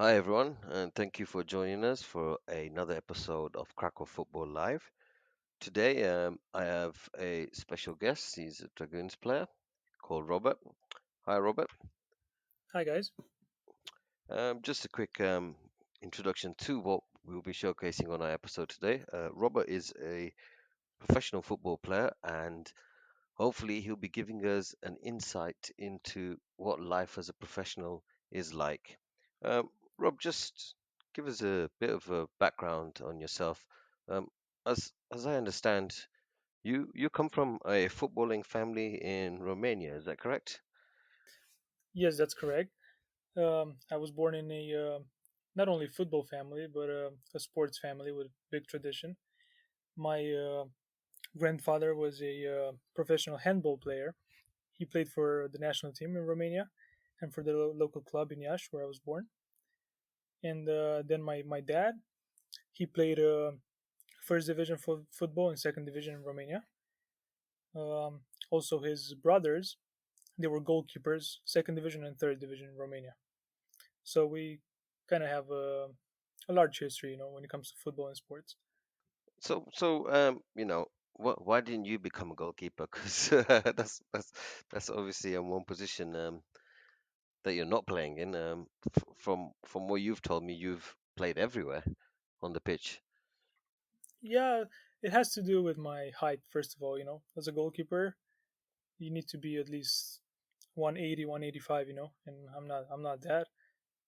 Hi, everyone, and thank you for joining us for another episode of Krakow Football Live. Today, I have a special guest. He's a Dragoons player called Robert. Hi, Robert. Hi guys. Just a quick introduction to what we'll be showcasing on our episode today. Robert is a professional football player, and hopefully, he'll be giving us an insight into what life as a professional is like. Rob, just give us a bit of a background on yourself. Um, as I understand, you come from a footballing family in Romania. Is that correct? Yes, that's correct. I was born in a not only football family but a sports family with big tradition. My grandfather was a professional handball player. He played for the national team in Romania and for the local club in Iași, where I was born. And then my dad, he played first division football and second division in Romania. Also, his brothers, they were goalkeepers, second division and third division in Romania. So we kind of have a large history, when it comes to football and sports. Why didn't you become a goalkeeper? Because that's obviously one position that you're not playing in. From what you've told me, you've played everywhere on the pitch. Yeah, it has to do with my height. First of all, as a goalkeeper, you need to be at least 180, 185, and I'm not that.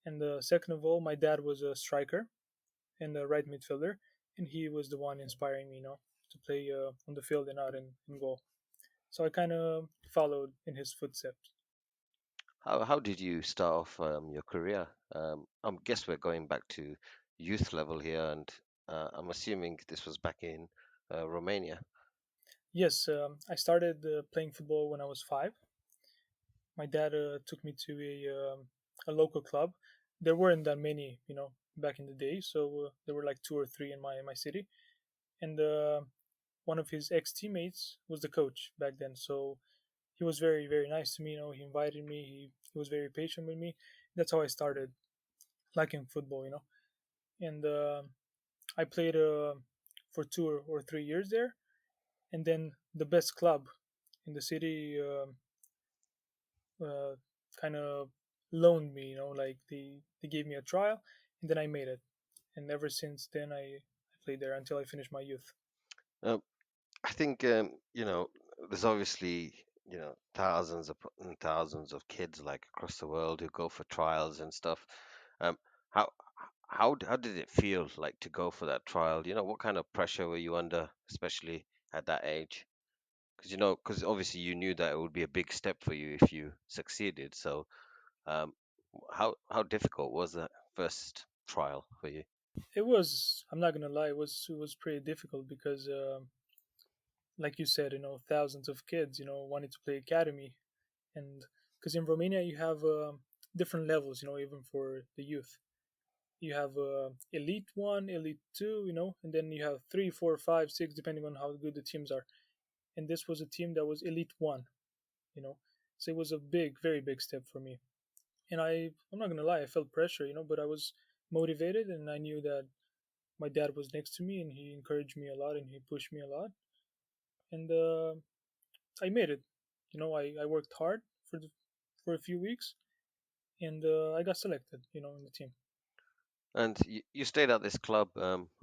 And second of all, my dad was a striker and a right midfielder, and he was the one inspiring me, to play on the field and not in goal. So I kind of followed in his footsteps. How did you start off your career? I guess we're going back to youth level here, and I'm assuming this was back in Romania. Yes, I started playing football when I was 5. My dad took me to a local club. There weren't that many, back in the day, so there were like two or three in my city. And one of his ex teammates was the coach back then, so he was very very nice to me. He invited me. He was very patient with me. That's how I started liking football. And I played for 2 or 3 years there, and then the best club in the city. Uh, kind of loaned me, like they gave me a trial, and then I made it. And ever since then, I played there until I finished my youth. Um, I think there's obviously thousands and thousands of kids like across the world who go for trials and stuff. Um, how how did it feel like to go for that trial? What kind of pressure were you under, especially at that age? Because obviously you knew that it would be a big step for you if you succeeded. So, um, how difficult was that first trial for you? It was, I'm not gonna lie, it was pretty difficult because, like you said, thousands of kids, wanted to play academy, and because in Romania you have different levels, even for the youth. You have elite one, elite two, and then you have three, four, five, six, depending on how good the teams are. And this was a team that was elite one, you know. So it was a big, very big step for me. And I'm not gonna lie, I felt pressure, but I was motivated, and I knew that my dad was next to me, and he encouraged me a lot, and he pushed me a lot, and I made it. I worked hard for a few weeks, and I got selected, in the team. And you stayed at this club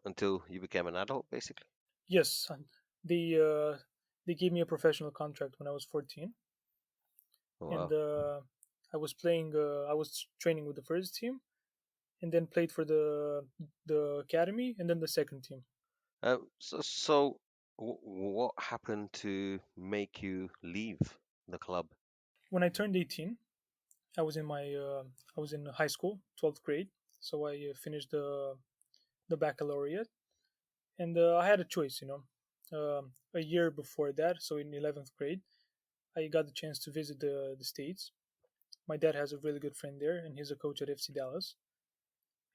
until you became an adult, basically. Yes, and they uh, they gave me a professional contract when I was 14, Oh, and wow. I was playing. I was training with the first team, and then played for the academy, and then the second team. What happened to make you leave the club? When I turned 18, I was in high school, 12th grade. So I finished the baccalaureate, and I had a choice. A year before that, so in 11th grade, I got the chance to visit the states. My dad has a really good friend there, and he's a coach at FC Dallas,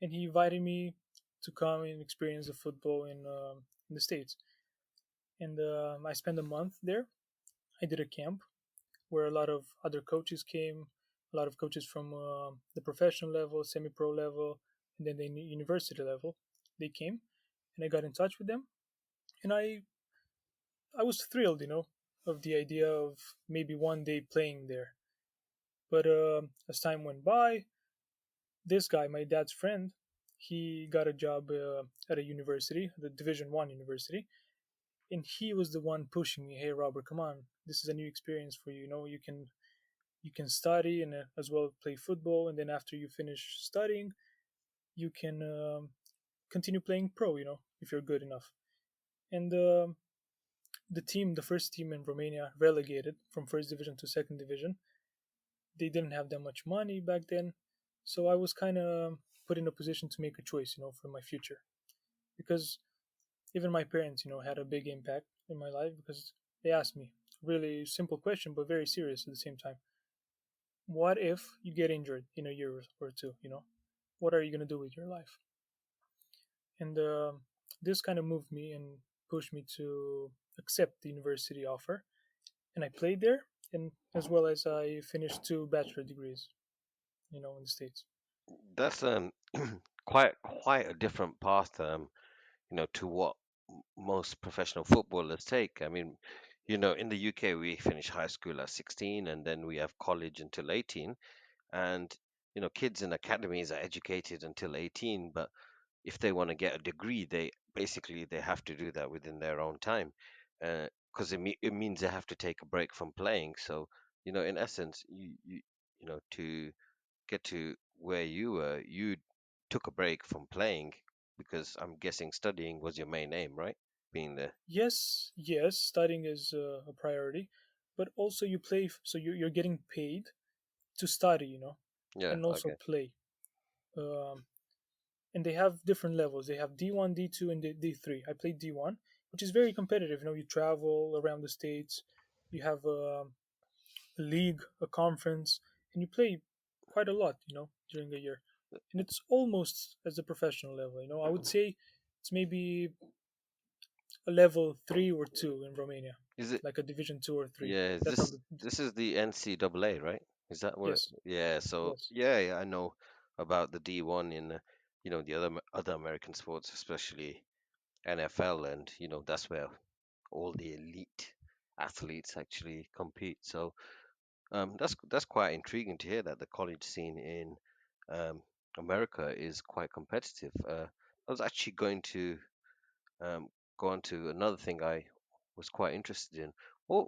and he invited me to come and experience the football in the states. And I spent a month there. I did a camp where a lot of other coaches came, a lot of coaches from the professional level, semi-pro level, and then the university level. They came, and I got in touch with them, and I was thrilled, of the idea of maybe one day playing there. But as time went by, this guy, my dad's friend, he got a job at a university, the Division 1 university, and he was the one pushing me. Hey, Robert, come on, this is a new experience for you. You can study and as well play football, and then after you finish studying, you can continue playing pro. If you're good enough. And the first team in Romania, relegated from first division to second division. They didn't have that much money back then, so I was kind of put in a position to make a choice, for my future, because even my parents, had a big impact in my life because they asked me a really simple question but very serious at the same time. What if you get injured in a year or two? What are you going to do with your life? And this kind of moved me and pushed me to accept the university offer, and I played there, and as well as I finished two bachelor degrees, in the states. That's quite a different path, to what most professional footballers take. I mean, in the UK we finish high school at 16, and then we have college until 18, and kids in academies are educated until 18, but if they want to get a degree, they have to do that within their own time, because it means they have to take a break from playing. So, in essence, to get to where you were, you took a break from playing because I'm guessing studying was your main aim, right? Being there. Yes, yes, studying is a priority, but also you play, so you're getting paid to study, Yeah. and also Okay. play. Um, and they have different levels. They have D1, D2, and D3. I played D1, which is very competitive. You travel around the states. You have a league, a conference, and you play quite a lot, during the year. And it's almost as a professional level. I would say it's maybe a level 3 or 2 in Romania, Is it? like a Division 2 or 3. Yeah. Is That's how this the this is the NCAA, right? Is that what? yes, Yeah. So yes. yeah, yeah, I know about the D1 in the other American sports, especially NFL, and that's where all the elite athletes actually compete. So that's quite intriguing to hear that the college scene in um, America is quite competitive. I was actually going to um, go on to another thing I was quite interested in. What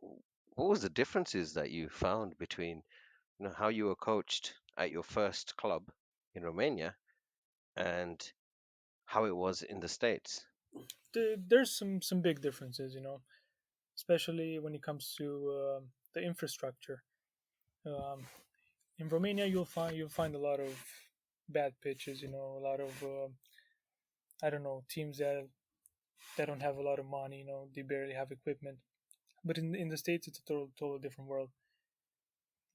what was the differences that you found between how you were coached at your first club in Romania and how it was in the States? There's some big differences, especially when it comes to the infrastructure. Um, in Romania, you'll find a lot of bad pitches. A lot of I don't know, teams that don't have a lot of money. They barely have equipment. But in the states, it's a total different world.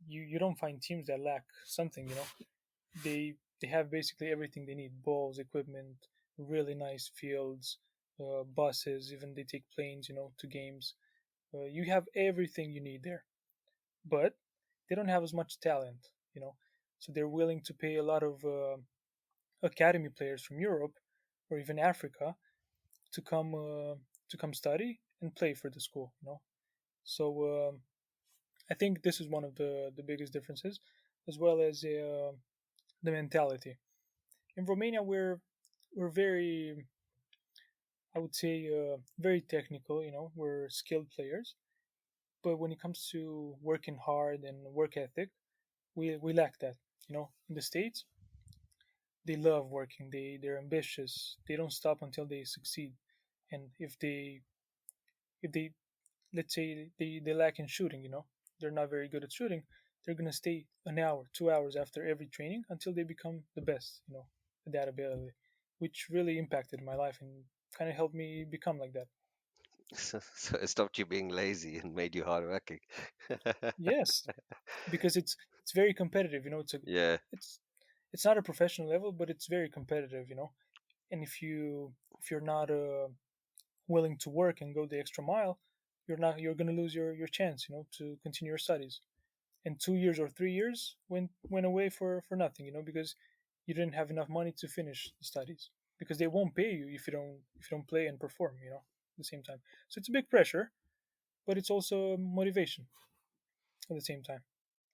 You don't find teams that lack something. They have basically everything they need: balls, equipment, really nice fields, buses. Even they take planes, to games. You have everything you need there, but they don't have as much talent. So they're willing to pay a lot of academy players from Europe or even Africa to come study and play for the school. So I think this is one of the biggest differences, as well as the mentality. In Romania, we're very, I would say, very technical. We're skilled players, but when it comes to working hard and work ethic, we lack that. In the states, they love working. They're ambitious. They don't stop until they succeed. And if they let's say they lack in shooting, they're not very good at shooting, they're gonna stay an hour, 2 hours after every training until they become the best, at that ability, which really impacted my life and kind of helped me become like that. So it stopped you being lazy and made you hardworking. Yes, because it's very competitive. Yeah. It's not a professional level, but it's very competitive. And if you're not willing to work and go the extra mile, you're gonna lose your chance, to continue your studies. and 2 years or 3 years went away for nothing, because you didn't have enough money to finish the studies, because they won't pay you if you don't play and perform, at the same time. So it's a big pressure, but it's also motivation at the same time.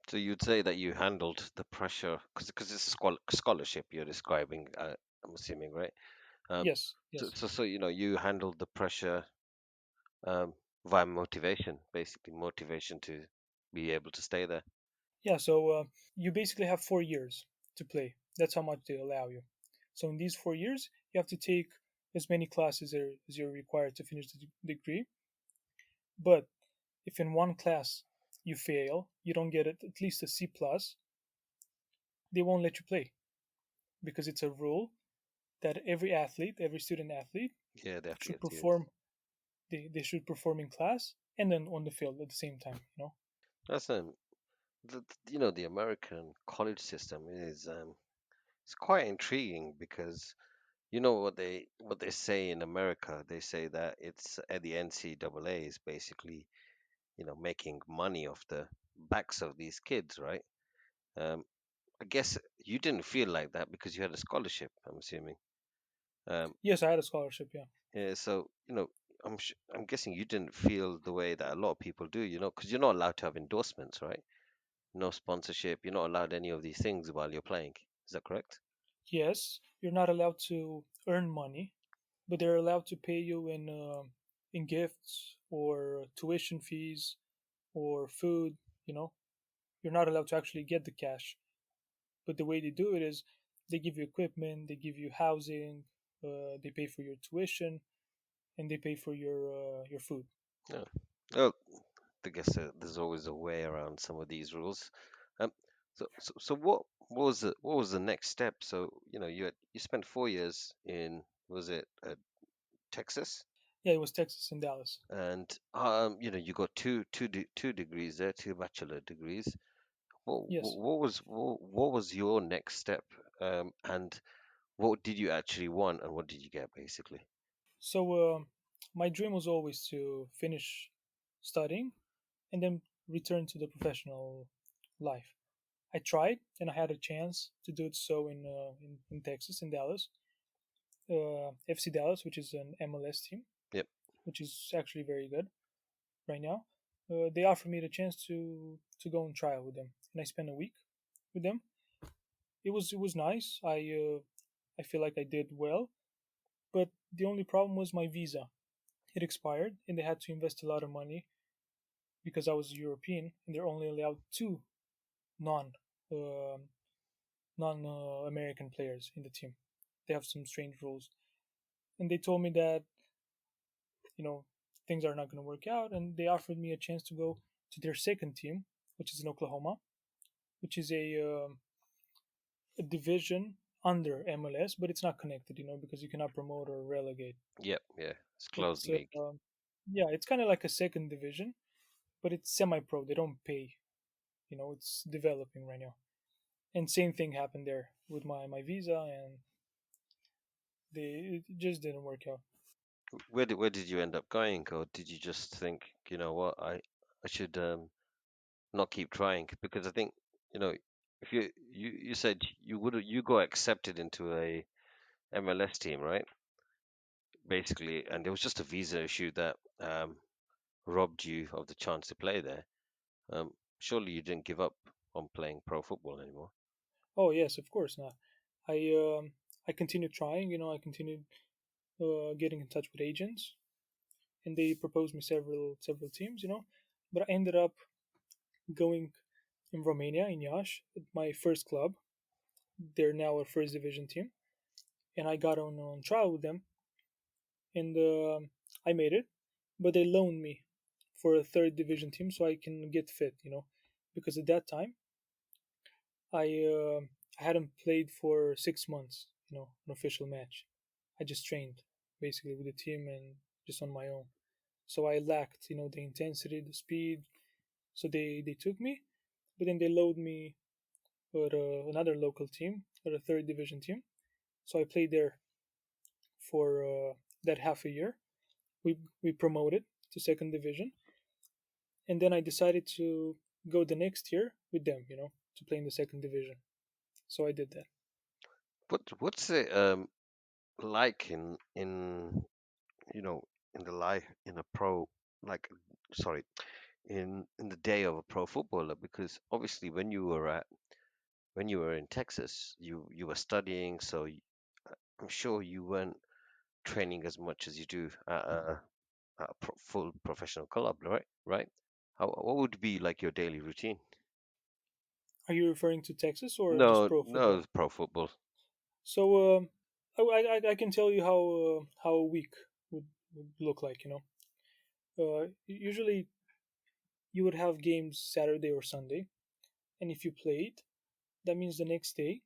So you'd say that you handled the pressure because it's a scholarship you're describing. I'm assuming, right? Um, Yes, so, yes. so, so you know, you handled the pressure um, via motivation, basically motivation to be able to stay there. Yeah, so you basically have 4 years to play. That's how much they allow you. So in these 4 years, you have to take as many classes as you're required to finish the degree. But if in one class you fail, you don't get at least a C plus, they won't let you play, because it's a rule that every student athlete Yeah, they have to should get to. perform. They should perform in class and then on the field at the same time. That's the American college system is it's quite intriguing because you know what they say in America. They say that it's at the NCAA is basically making money off the backs of these kids, right? Um, I guess you didn't feel like that because you had a scholarship. I'm assuming. Um, Yes, I had a scholarship. Yeah. yeah, so I'm guessing you didn't feel the way that a lot of people do. Because you're not allowed to have endorsements, right? No sponsorship. You're not allowed any of these things while you're playing. Is that correct? Yes, you're not allowed to earn money, but they're allowed to pay you in gifts or tuition fees or food. You know, you're not allowed to actually get the cash. But the way they do it is they give you equipment, they give you housing, they pay for your tuition, and they pay for your food. Yeah. Well, I guess there's always a way around some of these rules. Um, so what was the next step? So you spent 4 years in was it Texas, Yeah, it was Texas and Dallas. and you got two degrees there, two bachelor degrees. What Yes. what was your next step? And what did you actually want, and what did you get basically? So my dream was always to finish studying and then return to the professional life. I tried, and I had a chance to do it so in Texas, in Dallas, FC Dallas, which is an MLS team, Yep. which is actually very good right now. They offered me the chance to go on trial with them, and I spent a week with them. It was nice. I feel like I did well, but the only problem was my visa. It expired, and they had to invest a lot of money because I was European, and they're only allowed two non uh, non American players in the team. They have some strange rules, and they told me that you know things are not going to work out, and they offered me a chance to go to their second team, which is in Oklahoma, which is a division under MLS, but it's not connected, because you cannot promote or relegate. Yep. Yeah. It's closed It's league. yeah, it's kind of like a second division, but it's semi-pro. They don't pay. It's developing right now. And same thing happened there with my visa, and it just didn't work out. Where did you end up going, or did you just think, you know what, I should not keep trying? Because I think, you know, if you said you got accepted into a MLS team, right? Basically, and there was just a visa issue that robbed you of the chance to play there. Surely you didn't give up on playing pro football anymore. Oh yes, of course not. I continued trying. I continued getting in touch with agents, and they proposed me several teams. But I ended up going in Romania in Iași, my first club. They're now a first division team, and I got on trial with them, and I made it. But they loaned me for a third division team so I can get fit. Because at that time I hadn't played for 6 months. An official match. I just trained basically with the team and just on my own. So I lacked, the intensity, the speed. So they took me, but then they loaned me at another local team, at a third division team. So I played there for that half a year. We promoted to second division, and then I decided to go the next year with them, to play in the second division. So I did that. What's it like in you know in the life in a pro, like, sorry, in the day of a pro footballer? Because obviously when you were in Texas, you were studying, so I'm sure you weren't training as much as you do at a full professional club, right? Right? What would be like your daily routine? Are you referring to Texas or just No, pro no, football? pro football. So I can tell you how a week would look like. Usually you would have games Saturday or Sunday, and if you played, that means the next day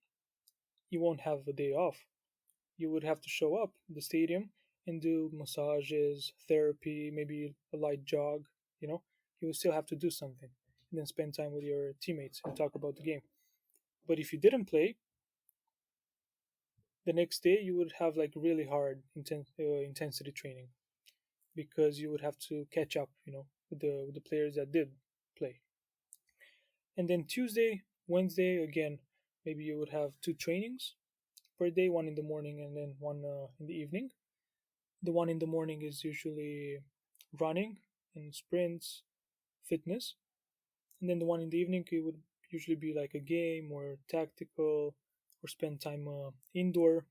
you won't have a day off. You would have to show up at the stadium and do massages, therapy, maybe a light jog. You know, you will still have to do something, and then spend time with your teammates and talk about the game. But if you didn't play, the next day you would have like really hard intensity training because you would have to catch up, with the players that did play. And then Tuesday, Wednesday, again, maybe you would have two trainings per day, one in the morning and then one in the evening. The one in the morning is usually running and sprints, fitness. And then the one in the evening, it would usually be like a game or tactical or spend time indoor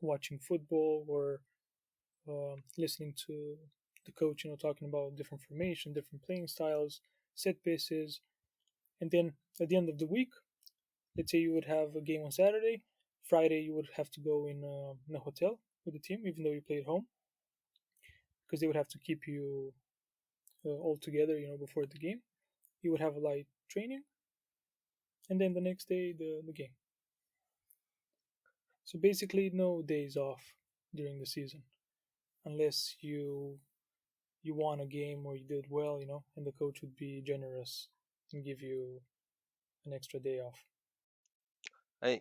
watching football or listening to the coach, talking about different formation, different playing styles, set pieces. And then at the end of the week, let's say you would have a game on Saturday. Friday, you would have to go in a hotel with the team, even though you play at home, because they would have to keep you all together, before the game. You would have a light training, and then the next day, the game. So basically, no days off during the season, unless you won a game or you did well, and the coach would be generous and give you an extra day off. I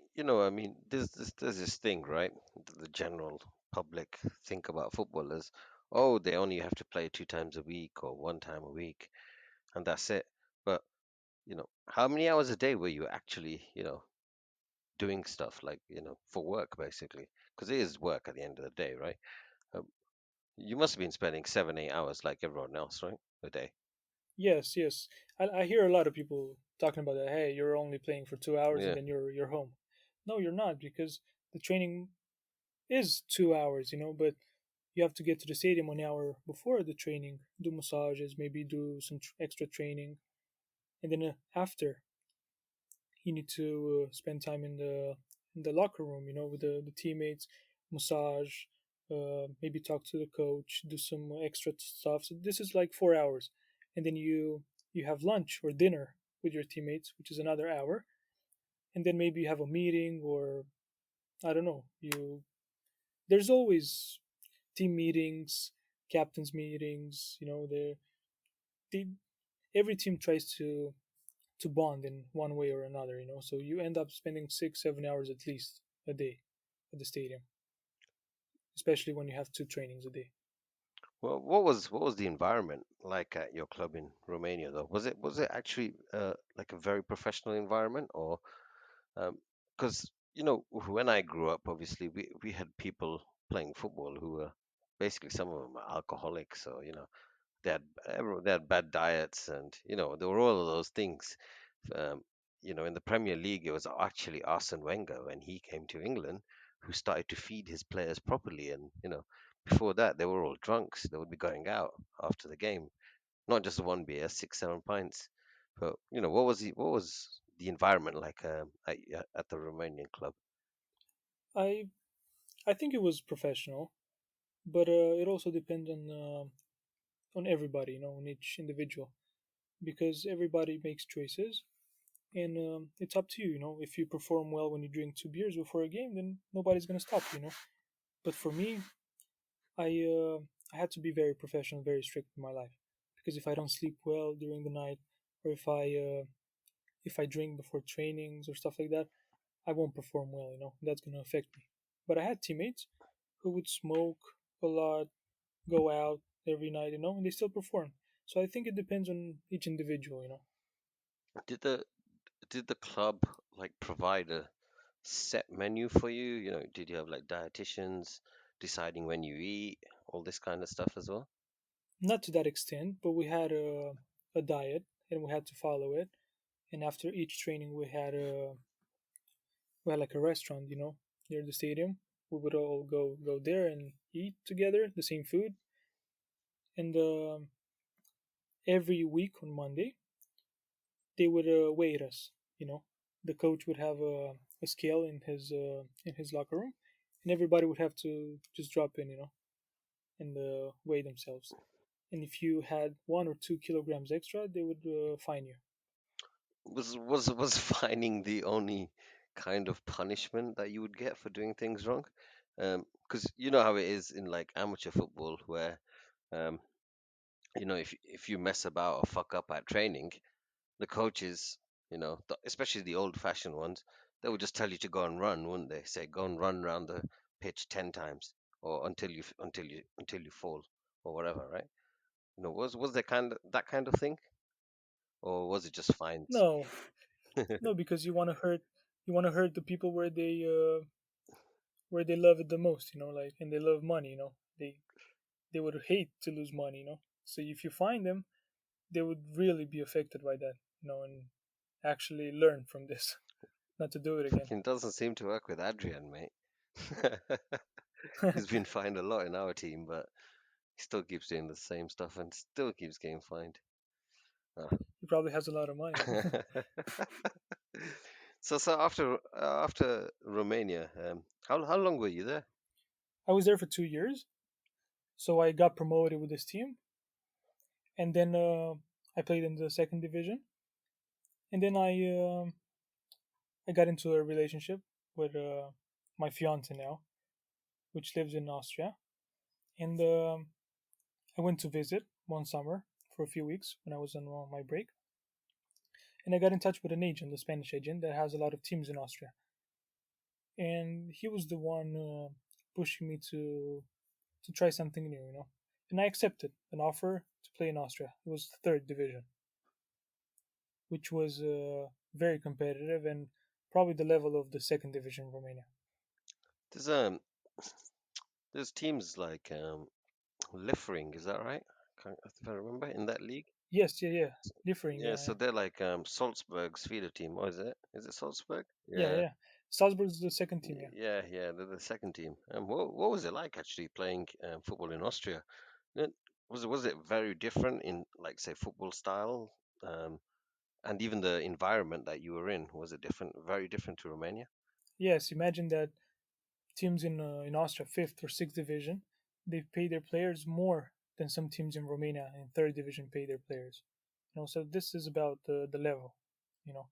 mean, there's this thing, right? The general public think about footballers. Oh, they only have to play 2 times a week or 1 time a week, and that's it. But how many hours a day were you actually, doing stuff like, for work, basically? Because it is work at the end of the day, right? Um, you must have been spending 7, 8 hours like everyone else, right? A day. Yes, yes. I hear a lot of people talking about that. Hey, you're only playing for 2 hours and Yeah. then you're home. No, you're not because the training is 2 hours, but you have to get to the stadium an hour before the training, do massages, maybe do some extra training, and then after you need to spend time in the locker room, with the teammates, massage, maybe talk to the coach, do some extra stuff. So this is like 4 hours, and then you have lunch or dinner with your teammates, which is another hour, and then maybe you have a meeting or I don't know. There's always team meetings, captains meetings. They every team tries to bond in one way or another, so you end up spending 6 7 hours at least a day at the stadium, especially when you have two trainings a day. Well, what was the environment like at your club in Romania, though? Was it actually like a very professional environment, or because when I grew up, obviously we had people playing football who were basically, some of them are alcoholics, so they had bad diets, and there were all of those things. Um, in the Premier League, it was actually Arsene Wenger when he came to England who started to feed his players properly, and before that they were all drunks. They would be going out after the game, not just one beer, 6 7 pints. But what was the environment like at the Romanian club? I i think it was professional, but it also depends on everybody, on each individual, because everybody makes choices, and it's up to you. If you perform well when you drink two beers before a game, then nobody's going to stop you. But for me, I had to be very professional, very strict in my life, because if I don't sleep well during the night, or if I drink before trainings or stuff like that, I won't perform well. That's gonna affect me. But I had teammates who would smoke a lot, go out every night, and they still perform. So I think it depends on each individual. Did the did the club like provide a set menu for you? You know, did you have like dietitians deciding when you eat, all this kind of stuff as well? Not to that extent, but we had a diet and we had to follow it. And after each training, we had like a restaurant, near the stadium. We would all go there and eat together the same food. And every week on Monday, they would weigh us. You know, the coach would have a scale in his locker room, and everybody would have to just drop in, and weigh themselves. And if you had 1 or 2 kilograms extra, they would fine you. Was fining the only kind of punishment that you would get for doing things wrong? Because you know how it is in like amateur football, where um, you know if you mess about or fuck up at training, the coaches, especially the old-fashioned ones, they would just tell you to go and run, wouldn't they? Say go and run around the pitch 10 times, or until you fall, or whatever, right? Was there that kind of thing, or was it just fines? No, no, because you want to hurt the people where they love it the most, like, and they love money, they would hate to lose money, So if you find them, they would really be affected by that, and actually learn from this, not to do it again. It doesn't seem to work with Adrian, mate. He's been fined a lot in our team, but he still keeps doing the same stuff and still keeps getting fined. Oh. He probably has a lot of money. So after Romania, how long were you there? I was there for 2 years, so I got promoted with this team, and then I played in the second division, and then I got into a relationship with my fiance now, which lives in Austria, and I went to visit one summer for a few weeks when I was on my break, and I got in touch with an agent, a Spanish agent that has a lot of teams in Austria, and he was the one pushing me to try something new, And I accepted an offer to play in Austria. It was the third division, which was very competitive and probably the level of the second division in Romania. There's um there's teams like Liefering, is that right? If I remember in that league. Yes, yeah, yeah, differing, Yeah, yeah, so yeah, they're like Salzburg's feeder team. What is it? Is it Salzburg? yeah, Yeah. yeah. Salzburg's the second team, yeah. Yeah, they're the second team. What was it like actually playing football in Austria? It- was it very different in like say football style, and even the environment that you were in? Was it different, very different to Romania? Yes, imagine that teams in Austria, fifth or sixth division, they pay their players more than some teams in Romania in third division pay their players. So this is about the level. You know,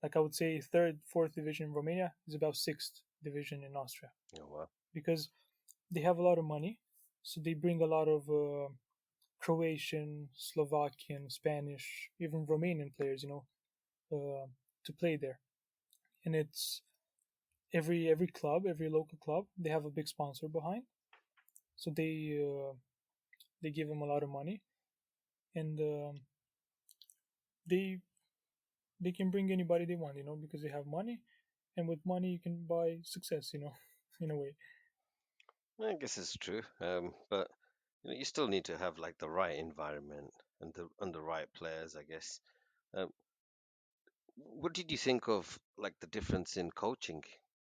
like I would say, third, fourth division in Romania is about sixth division in Austria Oh wow. because they have a lot of money, so they bring a lot of Croatian, Slovakian, Spanish, even Romanian players, to play there. And it's every club, every local club, they have a big sponsor behind, so they give them a lot of money, and they they can bring anybody they want, because they have money, and with money you can buy success, in a way. I guess it's true. But you still need to have like the right environment and the right players, I guess. Um, what did you think of like the difference in coaching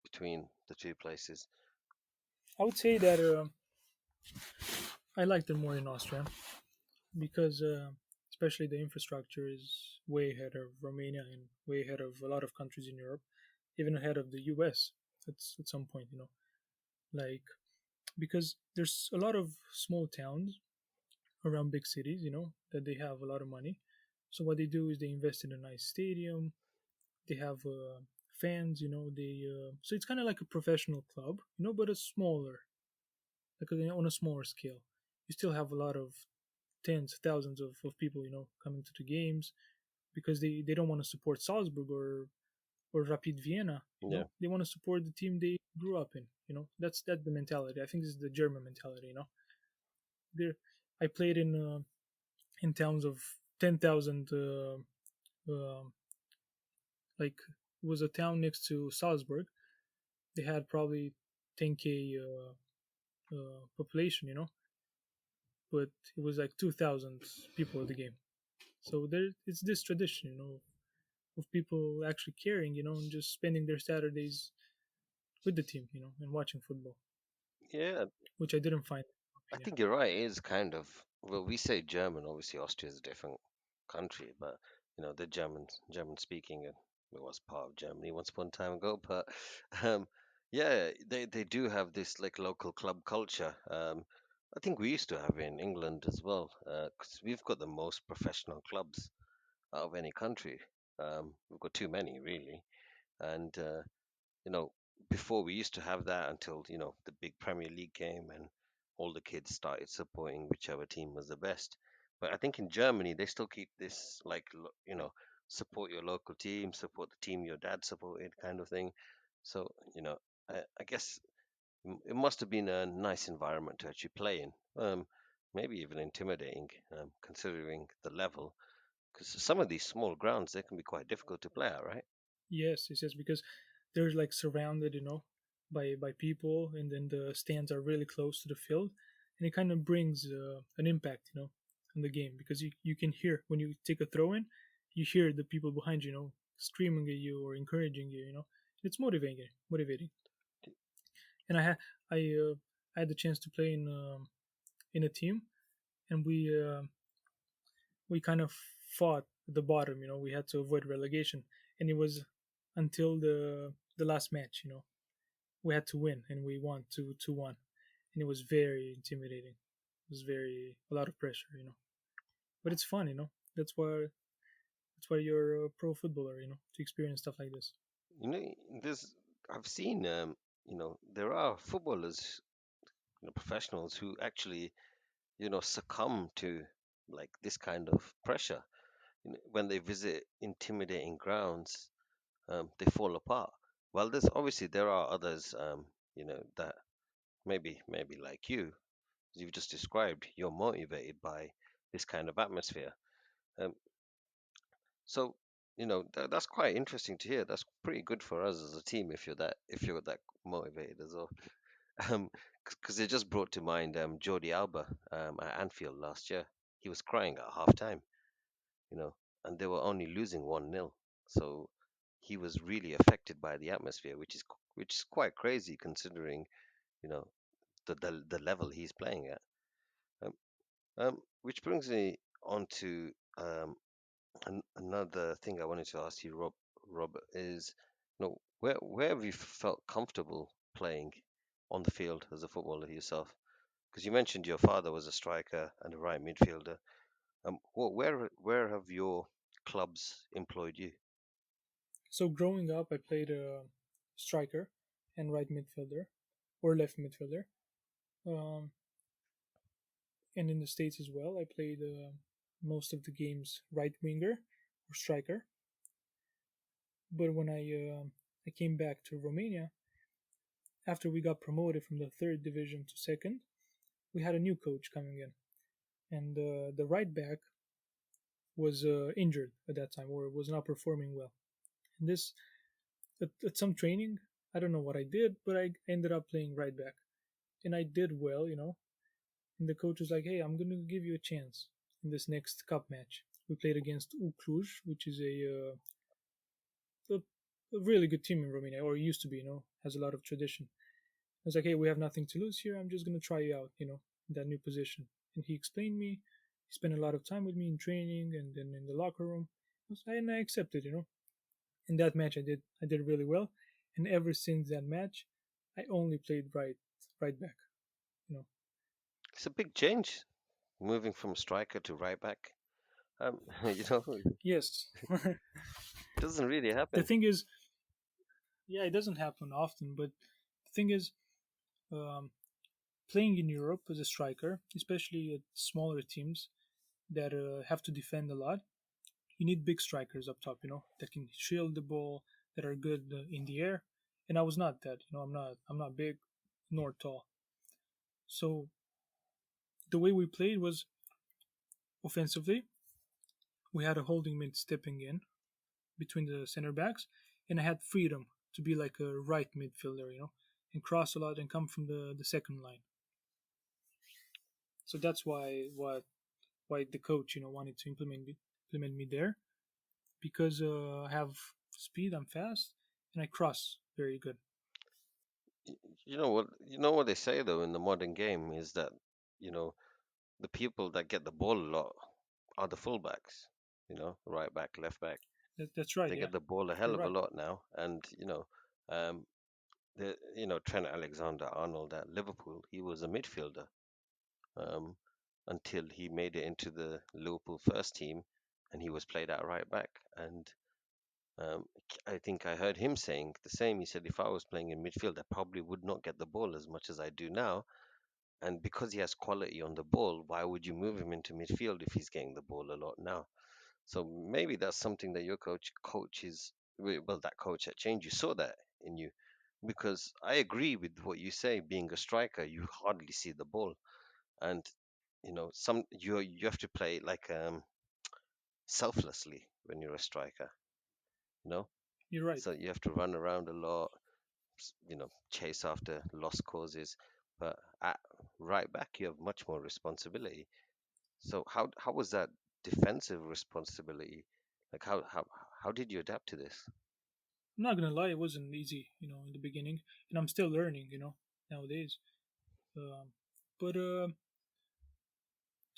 between the two places? I would say that I liked it more in Austria because especially the infrastructure is way ahead of Romania and way ahead of a lot of countries in Europe, even ahead of the US at some point, like because there's a lot of small towns around big cities, that they have a lot of money. So what they do is they invest in a nice stadium. They have fans, they so it's kind of like a professional club, but a smaller, like on a smaller scale. You still have a lot of tens, thousands of people, coming to the games because they don't want to support Salzburg or Rapid Vienna. Yeah. They want to support the team they grew up in. That's the mentality. I think this is the German mentality. There, I played in towns of 10,000, Like it was a town next to Salzburg. They had probably 10K population, but it was like 2,000 people at the game. So there, it's this tradition, of people actually caring, and just spending their Saturdays with the team, and watching football, Yeah, which I didn't find. In my I opinion. think you're right. It is kind of, well, we say German. Obviously, Austria is a different country, but they're German speaking, and it was part of Germany once upon a time ago. But um, yeah, they do have this like local club culture. I think we used to have it in England as well, because we've got the most professional clubs out of any country. We've got too many, really, and you know, before we used to have that until, the big Premier League came and all the kids started supporting whichever team was the best. But I think in Germany, they still keep this, like, support your local team, support the team your dad supported kind of thing. So, I guess it must have been a nice environment to actually play in. Maybe even intimidating, considering the level. Because some of these small grounds, they can be quite difficult to play at, right? Yes, it says because they're like surrounded, by people, and then the stands are really close to the field, and it kind of brings an impact, on the game because you can hear when you take a throw in, you hear the people behind you, screaming at you or encouraging you, it's motivating. And I had the chance to play in a team, and we kind of fought at the bottom. We had to avoid relegation, and it was until the last match. We had to win, and we won 2-1, and it was very intimidating. It was very a lot of pressure. But it's fun. That's why you're a pro footballer. To experience stuff like this. You know, there's I've seen there are footballers, professionals who actually, succumb to like this kind of pressure. When they visit intimidating grounds, they fall apart. Well, there are others, that maybe like you, as you've just described, you're motivated by this kind of atmosphere. Um, so that's quite interesting to hear. That's pretty good for us as a team if you're that motivated as well. Um, because it just brought to mind Jordi Alba at Anfield last year. He was crying at half time, you know, and they were only losing 1-0. So he was really affected by the atmosphere, which is quite crazy considering, you know, the level he's playing at. Um, which brings me on to another thing I wanted to ask you, Robert, is, where have you felt comfortable playing on the field as a footballer yourself? Because you mentioned your father was a striker and a right midfielder. Where have your clubs employed you? So growing up, I played striker and right midfielder or left midfielder. Um, and in the States as well, I played most of the games right winger or striker. But when I came back to Romania after we got promoted from the third division to second, we had a new coach coming in, and the right back was injured at that time or was not performing well. And this at some training, I don't know what I did, but I ended up playing right back, and I did well, And the coach was like, "Hey, I'm gonna give you a chance in this next cup match." We played against Cluj, which is a really good team in Romania, or used to be, has a lot of tradition. I was like, "Hey, we have nothing to lose here. I'm just gonna try you out, in that new position." And he explained me. He spent a lot of time with me in training and then in the locker room. And I accepted, In that match, I did really well, and ever since that match, I only played right back. You know. It's a big change, moving from striker to right back. It Yes. doesn't really The happen. thing is, yeah, it doesn't happen often, but the thing is, um, playing in Europe as a striker, especially at smaller teams that have to defend a lot, you need big strikers up top, that can shield the ball, that are good in the air. And I was not that, I'm not big nor tall. So the way we played was offensively, we had a holding mid stepping in, between the center backs, and I had freedom to be like a right midfielder, and cross a lot and come from the second line. So that's why the coach wanted to implement me there, because I have speed, I'm fast, and I cross very good. You know what they say though in the modern game is that you know the people that get the ball a lot are the fullbacks. Right back, left back. That's right. They Yeah, get the ball a hell you're of a right. lot now, and um, Trent Alexander-Arnold at Liverpool, he was a midfielder um, until he made it into the Liverpool first team, and he was played at right back. And um, I think I heard him saying the same. He said, if I was playing in midfield, I probably would not get the ball as much as I do now. And because he has quality on the ball, why would you move him into midfield if he's getting the ball a lot now? So maybe that's something that your coaches, well, that coach at Change, you saw that in you, because I agree with what you say. Being a striker, you hardly see the ball, and some you have to play like selflessly when you're a striker. You know, You're right. so you have to run around a lot, chase after lost causes. But at right back, you have much more responsibility. So how was that defensive responsibility? Like how did you adapt to this? I'm not gonna lie, it wasn't easy, in the beginning, and I'm still learning, nowadays. Um, but to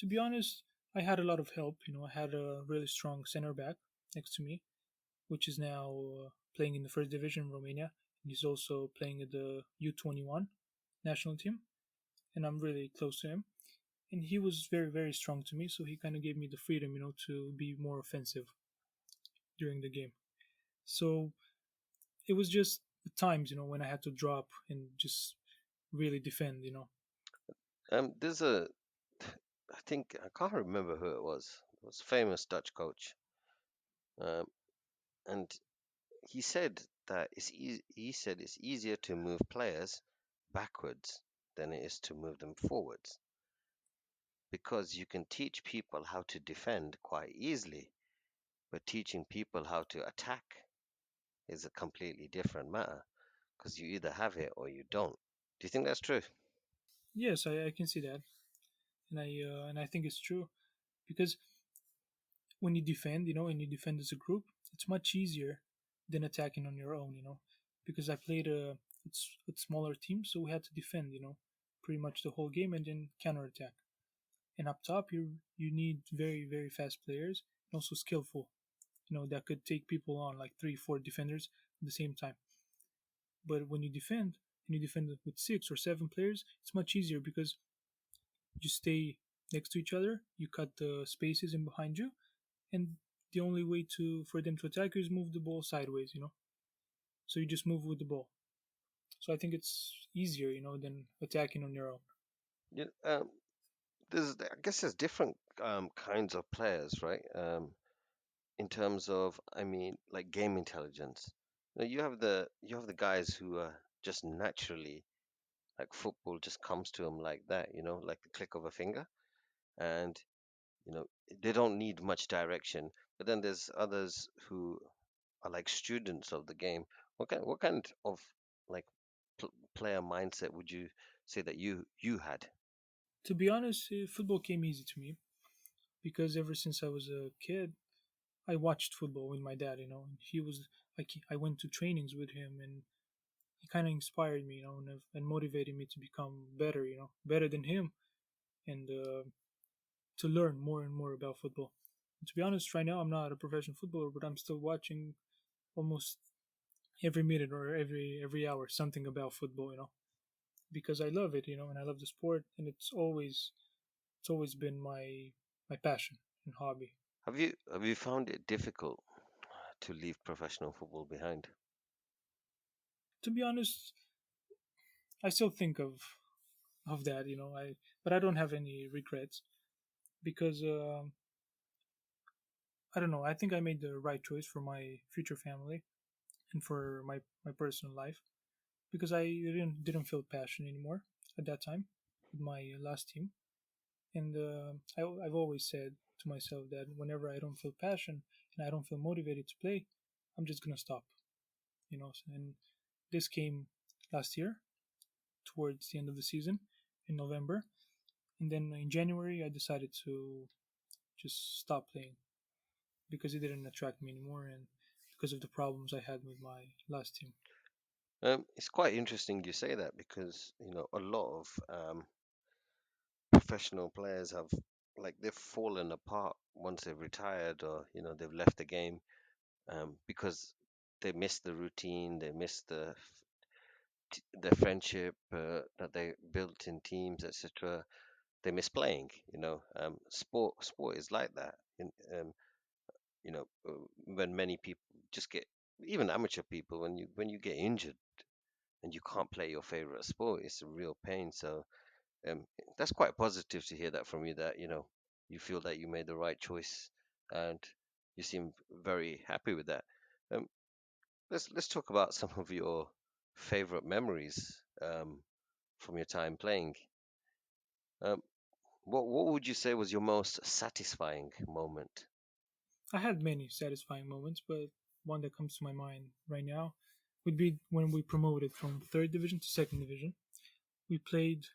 be honest, I had a lot of help. I had a really strong center back next to me, which is now playing in the first division in Romania, and he's also playing at the U21 national team, and I'm really close to him. And he was very, very strong to me, so he kind of gave me the freedom, to be more offensive during the game. So it was just the times, when I had to drop and just really defend. There's a I think I can't remember who it was. It was a famous Dutch coach, um, and he said that he said it's easier to move players backwards than it is to move them forwards because you can teach people how to defend quite easily, but teaching people how to attack is a completely different matter because you either have it or you don't. Do you think that's true? Yes, I can see that, and I think it's true, because when you defend, and you defend as a group, it's much easier than attacking on your own. Because I played a smaller team, so we had to defend, pretty much the whole game and then counterattack. And up top, you need very, very fast players and also skillful, that could take people on, like three, four defenders at the same time. But when you defend, and you defend with 6 or 7 players, it's much easier because you stay next to each other, you cut the spaces in behind you, and the only way to for them to attack you is move the ball sideways. So you just move with the ball. So I think it's easier, than attacking on your own. Yeah, I guess there's different kinds of players, right? In terms of, I mean, like game intelligence. You have the guys who are just naturally like football just comes to them like that, like the click of a finger, and they don't need much direction. But then there's others who are like students of the game. What kind of like player mindset would you say that you had? To be honest, football came easy to me because ever since I was a kid, I watched football with my dad, and he was like, I went to trainings with him, and he kind of inspired me, and motivated me to become better, better than him, and to learn more and more about football. And to be honest, right now I'm not a professional footballer, but I'm still watching almost every minute or every hour something about football, because I love it, and I love the sport, and it's always been my passion and hobby. Have you found it difficult to leave professional football behind? To be honest, I still think of that, but I don't have any regrets because I don't know. I think I made the right choice for my future family and for my personal life, because I didn't feel passion anymore at that time with my last team. And I've always said to myself that whenever I don't feel passion and I don't feel motivated to play, I'm just gonna stop. And this came last year towards the end of the season in November, and then in January I decided to just stop playing because it didn't attract me anymore, and because of the problems I had with my last team. It's quite interesting you say that because a lot of professional players have like they've fallen apart once they've retired or they've left the game because they miss the routine, they miss the friendship that they built in teams, etc. They miss playing. Sport is like that. When many people just get, even amateur people, when you get injured and you can't play your favorite sport, it's a real pain. So um, that's quite positive to hear that from you. That you feel that you made the right choice, and you seem very happy with that. Um, let's talk about some of your favorite memories from your time playing. Um, what would you say was your most satisfying moment? I had many satisfying moments, but one that comes to my mind right now would be when we promoted from third division to second division. We played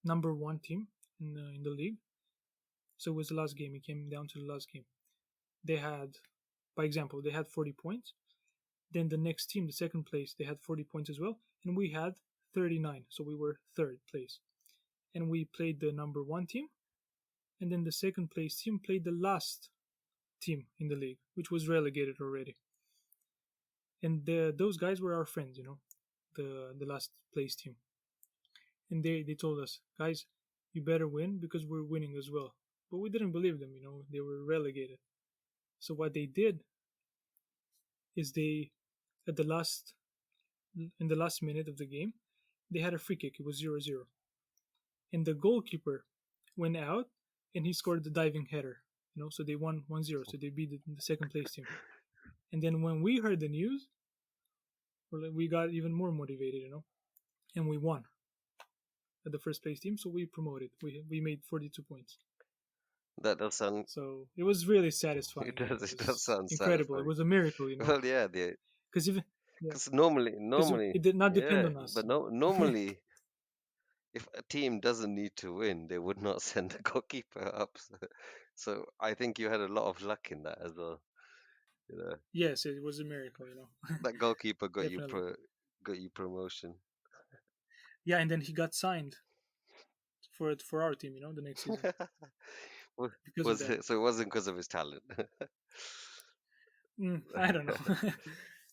number one team in the league, so it was the last game. It came down to the last game. They had, by example, they had 40 points. Then the next team, the second place, they had 40 points as well, and we had 39, so we were third place. And we played the number one team, and then the second place team played the last team in the league, which was relegated already. And those guys were our friends, the last place team. And they told us, guys, you better win because we're winning as well. But we didn't believe them, they were relegated. So what they did is they, at the last, in the last minute of the game, they had a free kick. It was 0-0. And the goalkeeper went out and he scored the diving header. So they won 1-0. So they beat the second place team. And then when we heard the news, we got even more motivated, and we won at the first place team. So we promoted. We made 42 points. That does sound. So it was really It satisfying. does. It It does was sound incredible. It satisfying. was a miracle, Well, yeah, because even yeah, because normally, because it did not depend yeah, on us. but no, normally, if a team doesn't need to win, they would not send the goalkeeper up. So I think you had a lot of luck in that as well. You know, Yes, it was a miracle. that goalkeeper Definitely. got you promotion. Yeah, and then he got signed for our team. The next season Wa- because of Was that. it, so it wasn't because of his talent. I don't know,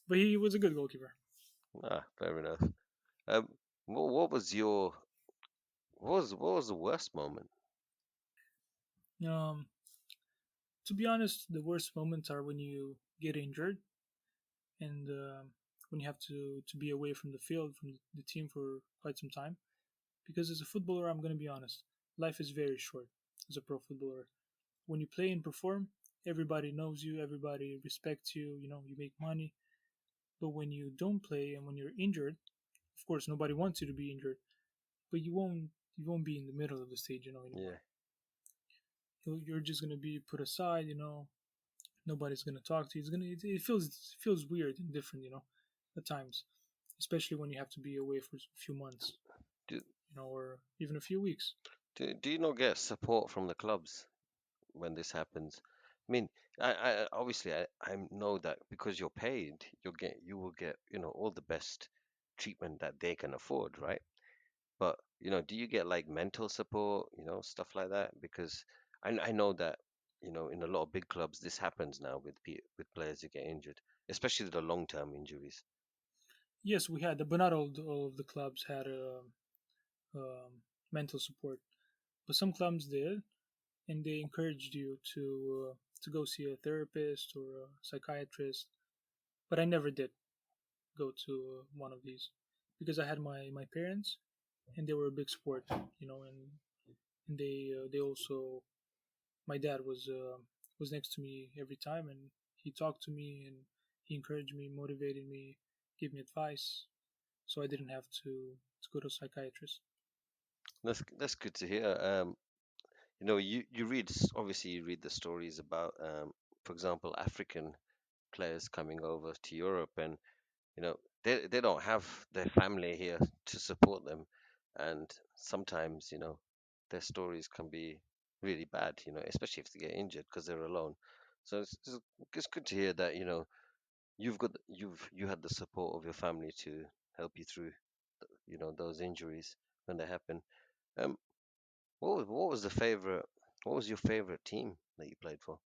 but he was a good goalkeeper. Fair enough. What was your what was the worst moment? Um, to be honest, the worst moments are when you get injured and when you have to be away from the field, from the team for quite some time. Because as a footballer, I'm going to be honest, life is very short as a pro footballer. When you play and perform, everybody knows you, everybody respects you, you make money. But when you don't play and when you're injured, of course, nobody wants you to be injured, but you won't be in the middle of the stage, Yeah. anymore. You're just going to be put aside, nobody's gonna talk to you. It feels weird and different, at times, especially when you have to be away for a few months, Do, or even a few weeks. do you not get support from the clubs when this happens? I mean, I obviously I know that because you're paid, you will get all the best treatment that they can afford, right? But do you get like mental support, stuff like that? Because I know that in a lot of big clubs this happens now with players who get injured, especially the long term injuries. Yes, we had, but not all of the clubs had mental support. But some clubs did, and they encouraged you to go see a therapist or a psychiatrist. But I never did go to one of these because I had my parents, and they were a big support, and they also, my dad was next to me every time, and he talked to me and he encouraged me, motivated me, gave me advice, so I didn't have to go to a psychiatrist. That's good to hear. You read obviously you read the stories about, for example, African players coming over to Europe, and they don't have their family here to support them, and sometimes their stories can be really bad, especially if they get injured because they're alone. So it's good to hear that you had the support of your family to help you through those injuries when they happen. Um, what was your favorite team that you played for?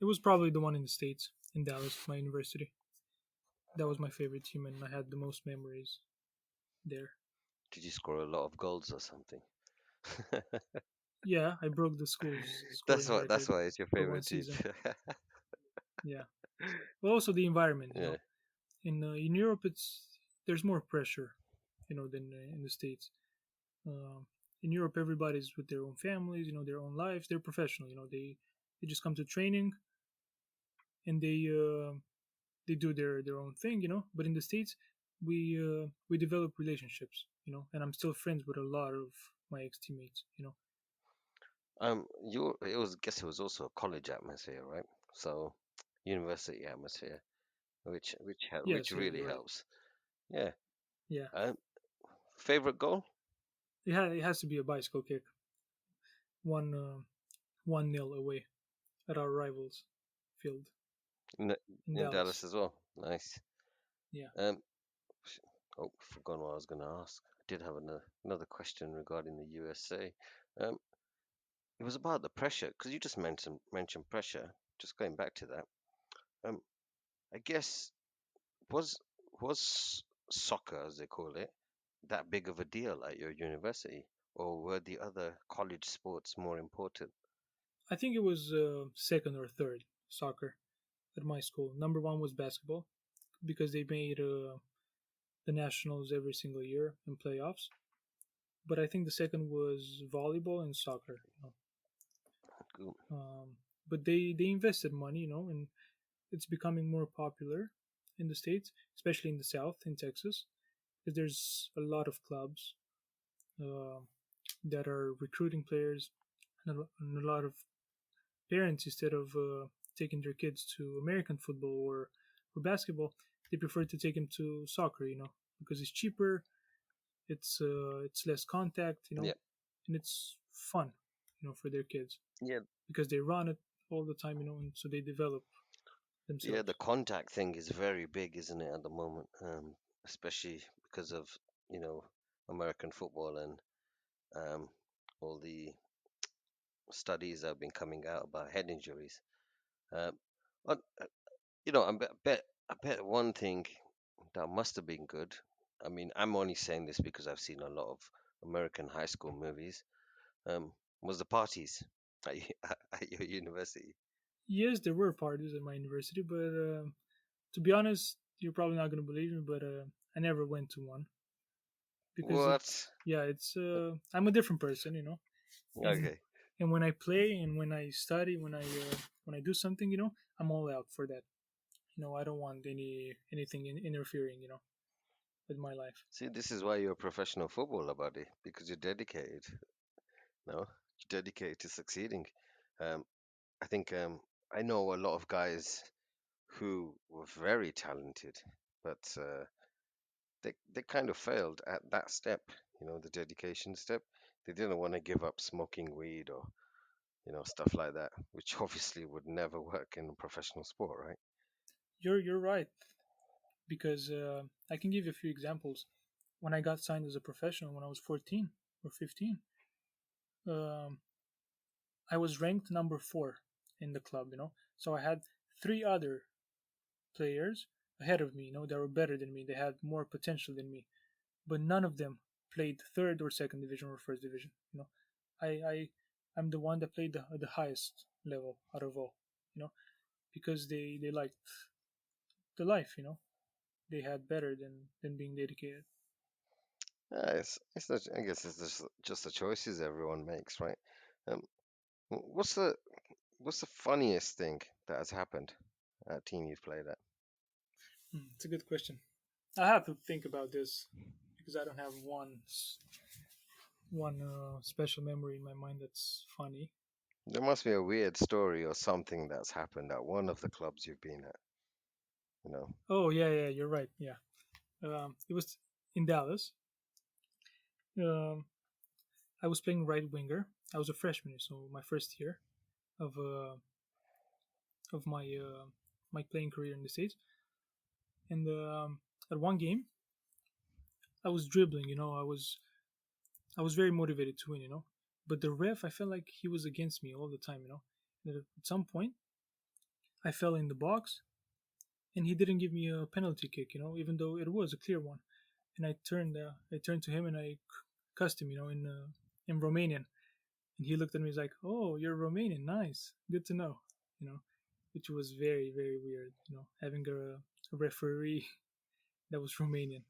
It was probably the one in the States, in Dallas, my university. That was my favorite team, and I had the most memories there. Did you score a lot of goals or something? Yeah, I broke the school's That's scoring what. That's record why it's your for one favorite team. season. Yeah, but also the environment. Yeah. In Europe, there's more pressure, than in the States. Um, in Europe, everybody's with their own families, their own lives. They're professional. They just come to training and they do their own thing. But in the States, we develop relationships. And I'm still friends with a lot of my ex teammates. It was. Guess it was also a college atmosphere, right? So, university atmosphere, which Yes, yeah, really you're right. helps. Yeah. Yeah, Um, Favorite goal? it has to be a bicycle kick, 1-0 away at our rivals' field In, in in Dallas Dallas. as well. Nice. Yeah, Um, Forgotten what I was going to ask. I did have another question regarding the USA. Um, it was about the pressure because you just mentioned pressure. Just going back to that. Um, I guess was was soccer, as they call it, that big of a deal at your university, or were the other college sports more important? I think it was second or third soccer at my school. Number one was basketball because they made the nationals every single year in playoffs. But I think the second was volleyball and soccer. Cool. But they invested money, and it's becoming more popular in the states, especially in the South, in Texas, because there's a lot of clubs uh, that are recruiting players, and a lot of parents, instead of taking their kids to American football or basketball, they prefer to take them to soccer, because it's cheaper, it's less contact, Yeah, and it's fun, for their kids yeah, because they run it all the time, and so they develop yeah. The themselves. contact thing is very big, isn't it, at the moment? Especially because of you know American football and um, all the studies that have been coming out about head injuries. Um, but, I bet one thing that must have been good. I mean, I'm only saying this because I've seen a lot of American high school movies. Was the parties at, at your university? Yes, there were parties at my university, but to be honest, you're probably not going to believe me, but I never went to one because What? I'm a different person, and Okay. and when I play and when I study, when I do something, I'm all out for that. I don't want anything interfering, with my life. See, this is why you're a professional footballer, buddy, because you're dedicated. No, you're dedicated to succeeding. Um, I think I know a lot of guys who were very talented, but they kind of failed at that step. The dedication step. They didn't want to give up smoking weed or stuff like that, which obviously would never work in a professional sport, right? You're right because I can give you a few examples. When I got signed as a professional when I was 14 or 15, um, I was ranked number 4 in the club. So I had 3 other players ahead of me. That were better than me. They had more potential than me, but none of them played third or second division or first division. I I I'm the one that played the highest level out of all. Because they liked the life. They had better than being dedicated. It's not, I guess it's just the choices everyone makes, right? Um, what's the funniest thing that has happened at a team you've played at? It's a good question. I have to think about this because I don't have one special memory in my mind that's funny. There must be a weird story or something that's happened at one of the clubs you've been at, you know. Oh yeah, yeah, you're right. Yeah, it was in Dallas. Um, I was playing right winger. I was a freshman, so my first year of uh, of my playing career in the states. And at one game, I was dribbling. I was very motivated to win. But the ref, I felt like he was against me all the time. And at some point, I fell in the box, and he didn't give me a penalty kick. Even though it was a clear one. And I turned to him and I cussed him. In Romanian. And he looked at me. He's like, "Oh, you're Romanian. Nice. Good to know." You know, which was very, very weird. Having a referee that was Romanian.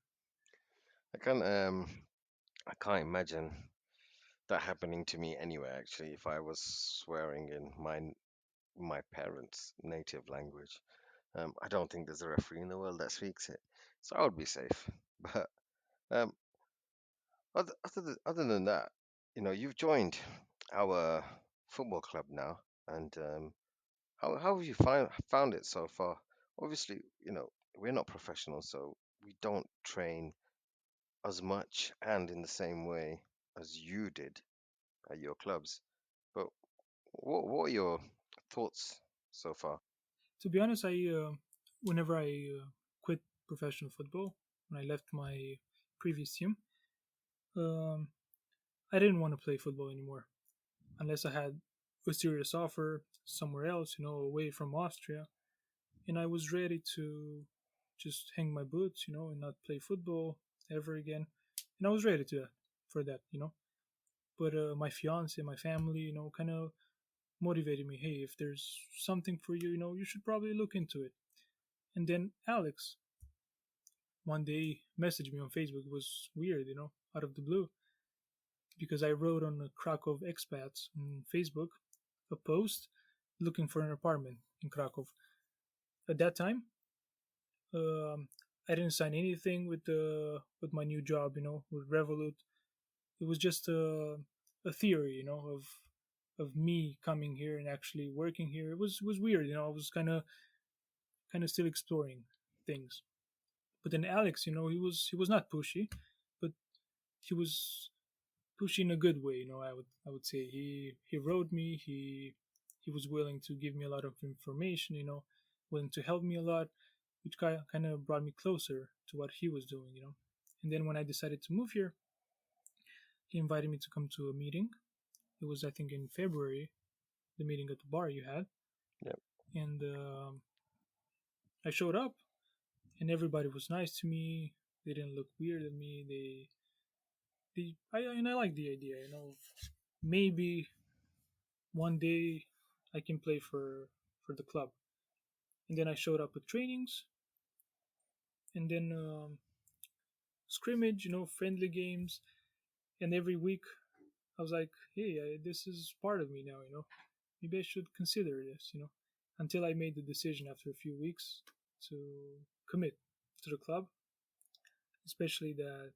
I can't I can't imagine that happening to me anywhere actually if I was swearing in my parents' native language. I don't think there's a referee in the world that speaks it, so I would be safe. But um, other than that, you've joined our football club now, and how have you found it so far? Obviously, we're not professionals, so we don't train as much and in the same way as you did at your clubs. But what are your thoughts so far? To be honest, whenever I quit professional football, when I left my previous team, um, I didn't want to play football anymore unless I had a serious offer somewhere else, away from Austria, and I was ready to just hang my boots, and not play football ever again. And I was ready to that for that. But my fiance, my family, kind of motivated me. Hey, if there's something for you, you should probably look into it. And then Alex one day messaged me on Facebook. It was weird, out of the blue, because I wrote on the Krakow Expats on Facebook a post looking for an apartment in Krakow. At that time, um, I didn't sign anything with my new job, with Revolut. It was just a theory, of me coming here and actually working here. It was weird, I was kind of still exploring things. But then Alex, he was not pushy, but he was pushy in a good way. I would say he wrote me. He was willing to give me a lot of information. Willing to help me a lot, which kind of brought me closer to what he was doing. And then when I decided to move here, he invited me to come to a meeting. It was, I think, in February, the meeting at the bar you had, Yeah, and I showed up, and everybody was nice to me. They didn't look weird at me. And I like the idea. Maybe one day I can play for the club. And then I showed up at trainings, and then scrimmage, friendly games, and every week I was like, hey, this is part of me now. Maybe I should consider this. Until I made the decision after a few weeks to commit to the club, especially that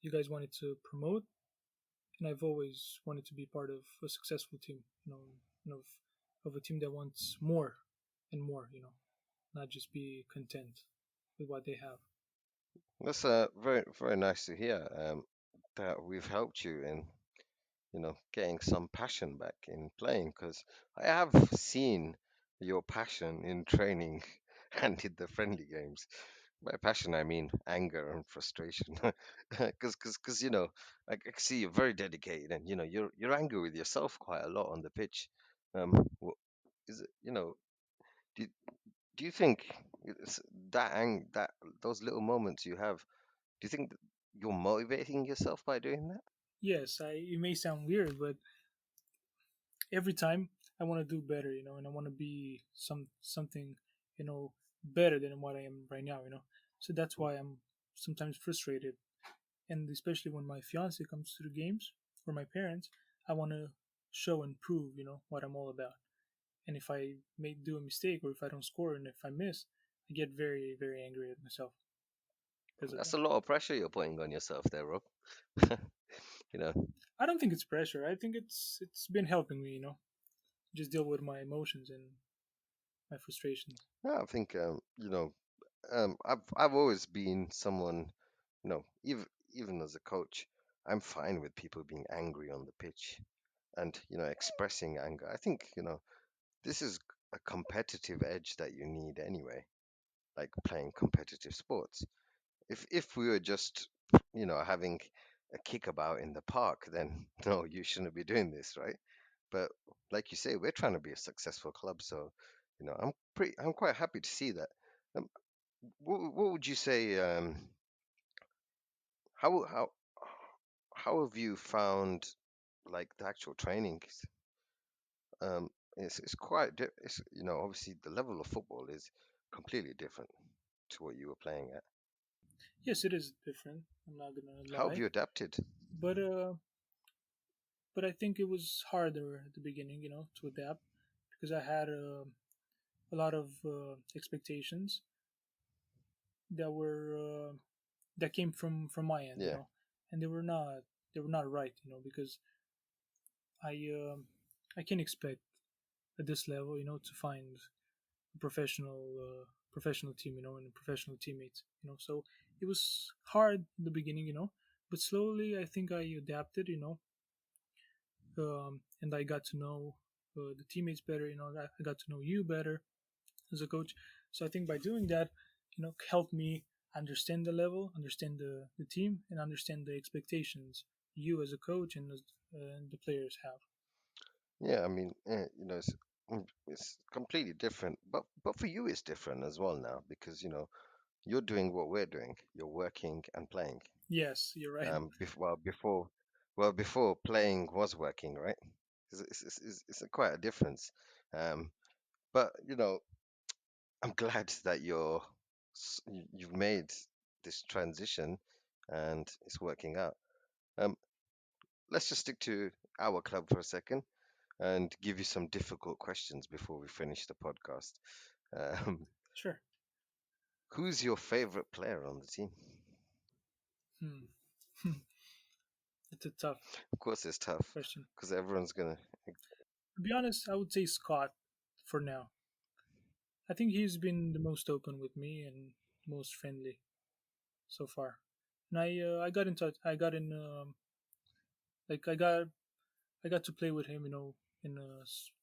you guys wanted to promote, and I've always wanted to be part of a successful team. Of a team that wants more and more. Not just be content with what they have. that's very very nice to hear. That we've helped you in getting some passion back in playing because I have seen your passion in training and in the friendly games. By passion, I mean anger and frustration. Because I can see you're very dedicated, and you're angry with yourself quite a lot on the pitch. Um, is it do you, do you think that those little moments you have? Do you think that you're motivating yourself by doing that? Yes, it may sound weird, but every time I want to do better, and I want to be something, better than what I am right now, So that's why I'm sometimes frustrated, and especially when my fiance comes to the games or my parents, I want to show and prove, what I'm all about. And if I may do a mistake or if I don't score and if I miss, I get very, very angry at myself because of That's that. a lot of pressure you're putting on yourself there, Rob. you know, I don't think it's pressure. I think it's been helping me. just deal with my emotions and my frustrations. Yeah, I think I've always been someone, even as a coach, I'm fine with people being angry on the pitch and expressing anger. I think this is a competitive edge that you need anyway, like playing competitive sports. If we were just having a kickabout in the park, then no, you shouldn't be doing this, right? But like you say, we're trying to be a successful club, so I'm quite happy to see that. Um, what would you say? How how have you found like the actual trainings? It's quite it's obviously the level of football is completely different to what you were playing at. Yes, it is different. I'm not gonna How have lie, you adapted? but uh, but I think it was harder at the beginning, to adapt because I had a lot of expectations that were that came from my end, Yeah, and they were not right, because I I can expect at this level, to find a professional team, and professional teammates, So it was hard in the beginning, but slowly I think I adapted, and I got to know the teammates better. I got to know you better as a coach. So I think by doing that, helped me understand the level, understand the team, and understand the expectations you as a coach and the players have. yeah. I mean, it's completely different, but for you it's different as well now because you're doing what we're doing. You're working and playing. Yes, you're right. Before playing was working, right? It's a quite a difference. Um, but I'm glad that you've made this transition and it's working out. Um, let's just stick to our club for a second and give you some difficult questions before we finish the podcast. Um, Sure. who's your favorite player on the team? Hmm. It's a tough Of course, it's tough question. because everyone's gonna. To be honest, I would say Scott for now. I think he's been the most open with me and most friendly so far. And I got in touch. I got in like I got to play with him, in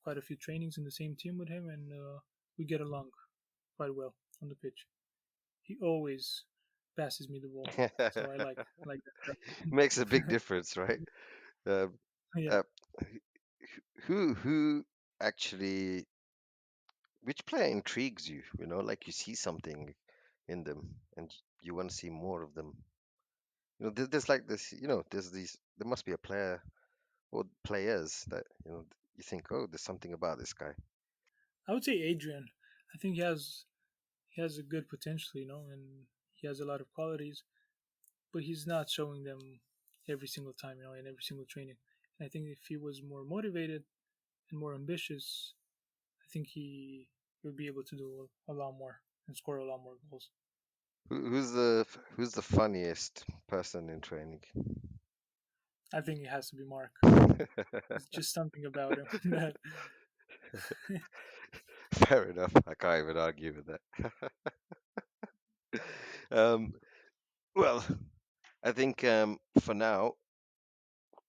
quite a few trainings in the same team with him, and we get along quite well on the pitch. He always passes me the ball, so I like that. Makes a big difference, right? Uh, Yeah, uh, who actually, which player intrigues you? Like you see something in them and you want to see more of them. There's like this. There's these. There must be a player or players that you think, oh, there's something about this guy. I would say Adrian. I think he has a good potential, and he has a lot of qualities, but he's not showing them every single time, in every single training. And I think if he was more motivated and more ambitious, I think he would be able to do a lot more and score a lot more goals. Who's the funniest person in training? I think it has to be Mark. It's just something about him that Fair enough. I can't even argue with that. Um, well, I think for now,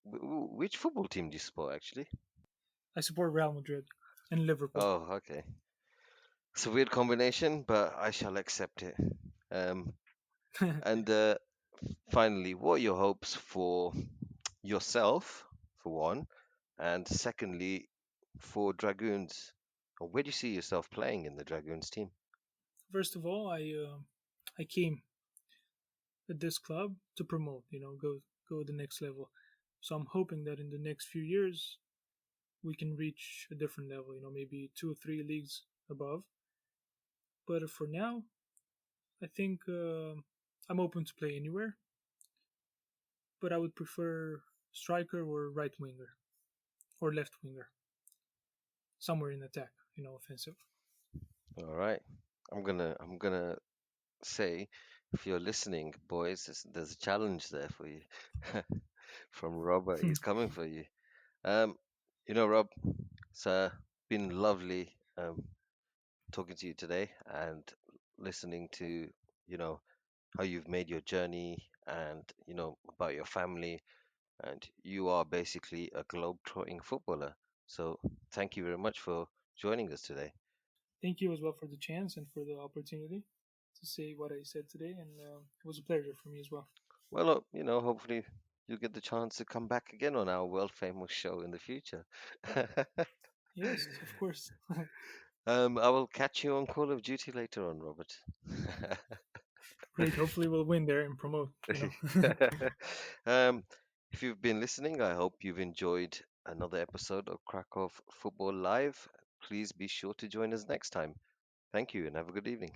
which football team do you support actually? I support Real Madrid and Liverpool. Oh, okay. It's a weird combination, but I shall accept it. Um, and finally, what are your hopes for yourself, for one, and secondly, for Dragoons? Or where do you see yourself playing in the Dragoons team? First of all, I came at this club to promote, go the next level. So I'm hoping that in the next few years we can reach a different level, maybe 2 or 3 leagues above. But for now, I think I'm open to play anywhere, but I would prefer striker or right winger or left winger, somewhere in attack, offensive. All right. I'm gonna say, if you're listening, boys, there's a challenge there for you from Robert. He's coming for you. Um, Rob, sir. been lovely talking to you today and listening to, you know, how you've made your journey and, about your family. And you are basically a globe-trotting footballer. So thank you very much for joining us today. Thank you as well for the chance and for the opportunity to say what I said today, and it was a pleasure for me as well. Well, hopefully you'll get the chance to come back again on our world famous show in the future. Yes, of course. I will catch you on Call of Duty later on, Robert. Great. Hopefully, we'll win there and promote. um, if you've been listening, I hope you've enjoyed another episode of Krakow Football Live. Please be sure to join us next time. Thank you and have a good evening.